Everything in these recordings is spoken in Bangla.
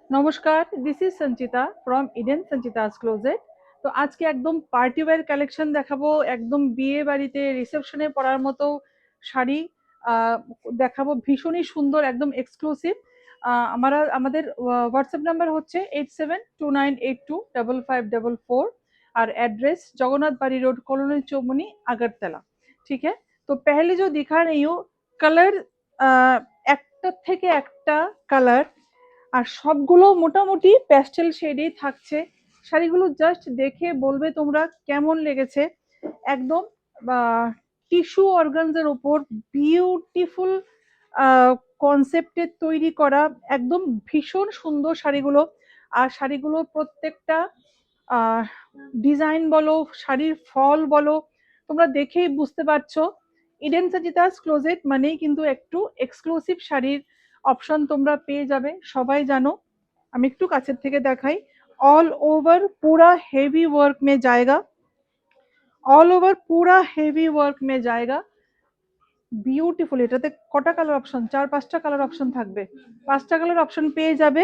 নমস্কার, this is Sanchita from Eden Sanchita's closet. তো আজকে একদম পার্টি ওয়্যার কালেকশন দেখাবো, একদম বিয়ে বাড়িতে রিসেপশনে পরার মতো শাড়ি দেখাবো, ভীষণই সুন্দর, একদম এক্সক্লুসিভ। আমাদের হোয়াটসঅ্যাপ নাম্বার হচ্ছে 8729825544 और एड्रेस जगन्नाथ बाड़ी रोड कॉलोनी चौमनी अगरतला। ठीक है, तो पहले जो दिखा रही हूँ কালার, একটা থেকে একটা কালার, আর সবগুলো মোটামুটি প্যাস্টেল শেডেই থাকছে। শাড়িগুলো জাস্ট দেখে বলবে তোমরা কেমন লেগেছে। একদম টিস্যু অর্গানজার ওপর বিউটিফুল কনসেপ্টে তৈরি করা, একদম ভীষণ সুন্দর শাড়িগুলো। আর শাড়িগুলো প্রত্যেকটা ডিজাইন বলো, শাড়ির ফল বলো, তোমরা দেখেই বুঝতে পারছো ইডেন সাজিতাস ক্লোজেট মানেই কিন্তু একটু এক্সক্লুসিভ শাড়ির অপশন তোমরা পেয়ে যাবে। সবাই জানো, আমি একটু কাছের থেকে দেখাই। ऑल ओवर पूरा हेवी वर्क में जाएगा, ऑल ओवर पूरा हेवी वर्क में जाएगा। বিউটিফুল। এটাতে কটা কালার অপশন? 4-5টা কালার অপশন থাকবে, 5টা কালার অপশন পেয়ে যাবে।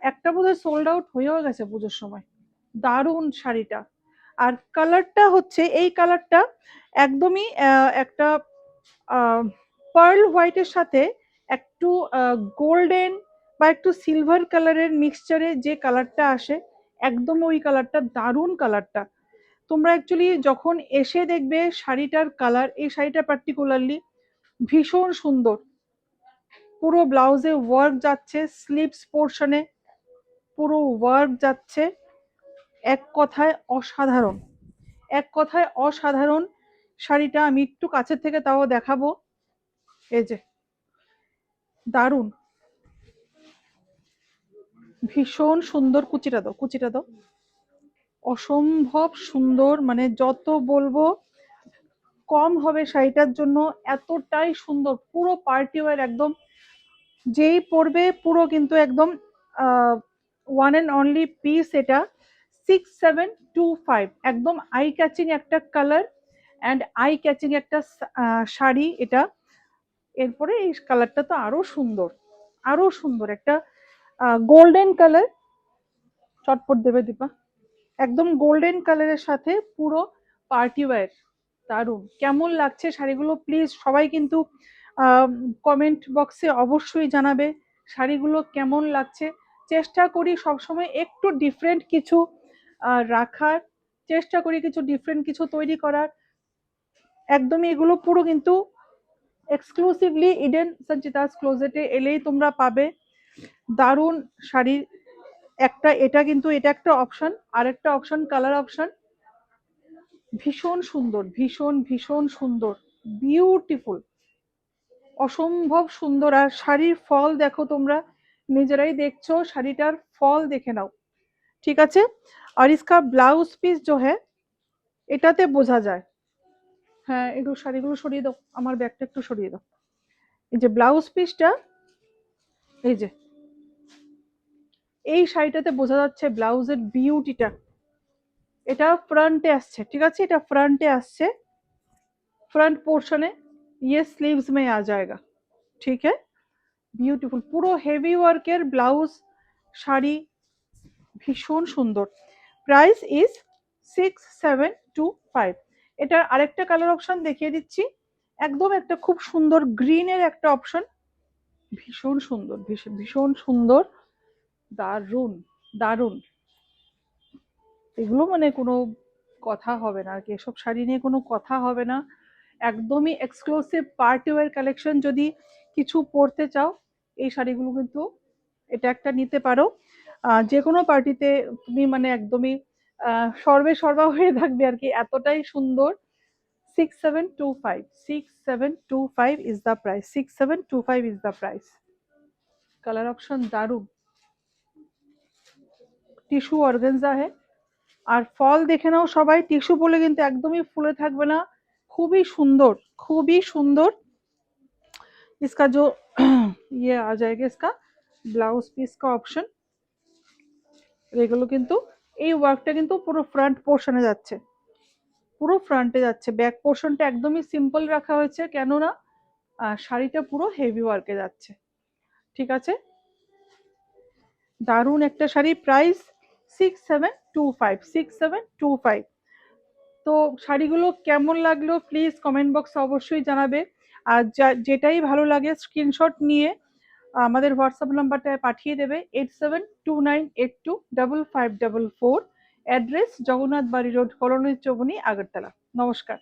একটা বোধহয় সোল্ড আউট হয়েও গেছে পুজোর সময়। দারুণ শাড়িটা। আর কালারটা হচ্ছে এই কালারটা একদমই একটা পার্ল হোয়াইটের সাথে একটু গোল্ডেন বা একটু সিলভার কালারের মিক্সচারে যে কালারটা আসে, একদম ওই কালারটা, দারুণ কালারটা। তোমরা অ্যাকচুয়ালি যখন এসে দেখবে শাড়িটার কালার, এই শাড়িটা পার্টিকুলারলি ভীষণ সুন্দর। পুরো ব্লাউজে ওয়ার্ক যাচ্ছে, স্লিভস পোর্শনে পুরো ওয়ার্ক যাচ্ছে। এক কথায় অসাধারণ, এক কথায় অসাধারণ শাড়িটা। আমি একটু কাছের থেকে তাও দেখাবো। এই যে দারুণ, ভীষণ সুন্দর। কুচিটা দাও, কুচিটা দাও। অসম্ভব সুন্দর, মানে যত বলবো কম হবে শাড়িটার জন্য। এতটাই সুন্দর, পুরো পার্টি ওয়্যার একদম। যেই পরবে পুরো কিন্তু একদম ওয়ান অ্যান্ড অনলি পিস। এটা 6725, একদম আই ক্যাচিং একটা কালার অ্যান্ড আই ক্যাচিং একটা শাড়ি এটা। এরপরে এই কালারটা তো আরো সুন্দর, আরো সুন্দর একটা গোল্ডেন কালার। চটপট দেবে দীপা। একদম গোল্ডেন কালারের সাথে পুরো পার্টি ওয়্যার। দারুণ। কেমন লাগছে শাড়িগুলো প্লিজ সবাই কিন্তু কমেন্ট বক্সে অবশ্যই জানাবে শাড়িগুলো কেমন লাগছে। চেষ্টা করি সবসময় একটু ডিফারেন্ট কিছু রাখার, চেষ্টা করি কিছু ডিফারেন্ট কিছু তৈরি করার। একদমই এগুলো পুরো কিন্তু এক্সক্লুসিভলি ইডেন সঞ্চিতাস ক্লোজেটে এলেই তোমরা পাবে দারুণ শাড়ির একটা। এটা কিন্তু এটা একটা অপশন, আর একটা অপশন কালার অপশন। ভীষণ সুন্দর, ভীষণ ভীষণ সুন্দর, বিউটিফুল, অসম্ভব সুন্দর। আর শাড়ির ফল দেখো, তোমরা নিজেরাই দেখছো, শাড়িটার ফল দেখে নাও। ঠিক আছে। আর ইসকা ব্লাউজ পিস जो है এটাতে বোঝা যায়। হ্যাঁ, একটু শাড়িগুলো সরিয়ে দাও, আমার ব্যাগটা একটু সরিয়ে দাও। এই যে ব্লাউজ পিসটা, এই যে এই শাড়িটাতে বোঝা যাচ্ছে ব্লাউজের বিউটিটা। এটা ফ্রন্টে আসছে, ঠিক আছে, এটা ফ্রন্টে আসছে। फ्रंट पोर्शन है, ये स्लीव्स में आ जाएगा। ठीक है, বিউটিফুল, পুরো হেভি ওয়ার্কের ব্লাউজ শাড়ি, ভীষণ সুন্দর। Price is 6725। এটার আরেকটা কালার অপশন দেখিয়ে দিচ্ছি। একদম একটা খুব সুন্দর গ্রিনের একটা অপশন, ভীষণ সুন্দর, ভীষণ ভীষণ সুন্দর, দারুণ দারুণ। এগুলো মানে কোনো কথা হবে না আর কি, এসব শাড়ি নিয়ে কোনো কথা হবে না। একদমই এক্সক্লুসিভ পার্টি ওয়্যার কালেকশন। যদি কিছু পরতে চাও এই শাড়িগুলো কিন্তু এটা একটা নিতে পারো। যে কোনো পার্টিতে তুমি মানে একদমই সর্বে সর্বা হয়ে থাকবে আর কি, এতটাই সুন্দর। 6725, 6725 is the price, 6725 is the price. Colour option দারুণ, টিস্যু অর্গানজা হে। আর ফল দেখে নাও সবাই, টিস্যু বলে কিন্তু একদমই ফুলে থাকবে না, খুবই সুন্দর, খুবই সুন্দর। इसका जो ये आ जाएगा इसका ব্লাউজ পিস का অপশন। এগুলো কিন্তু এই ওয়ার্কটা কিন্তু পুরো ফ্রন্ট পোর্শনে যাচ্ছে, পুরো ফ্রন্টে যাচ্ছে। ব্যাক পোর্শনটা একদমই সিম্পল রাখা হয়েছে, কেননা শাড়িটা পুরো হেভি ওয়ার্কে যাচ্ছে। ঠিক আছে, দারুণ একটা শাড়ি, প্রাইস 6725। তো শাড়িগুলো কেমন লাগলো প্লিজ কমেন্ট বক্সে অবশ্যই জানাবে। আর যেটাই ভালো লাগে স্ক্রিনশট নিয়ে আমাদের হোয়াটসঅ্যাপ নাম্বারটায় পাঠিয়ে দেবে 8729825544। অ্যাড্রেস জগন্নাথ বাড়ি রোড, কলোনি চৌমুহনী, আগরতলা। নমস্কার।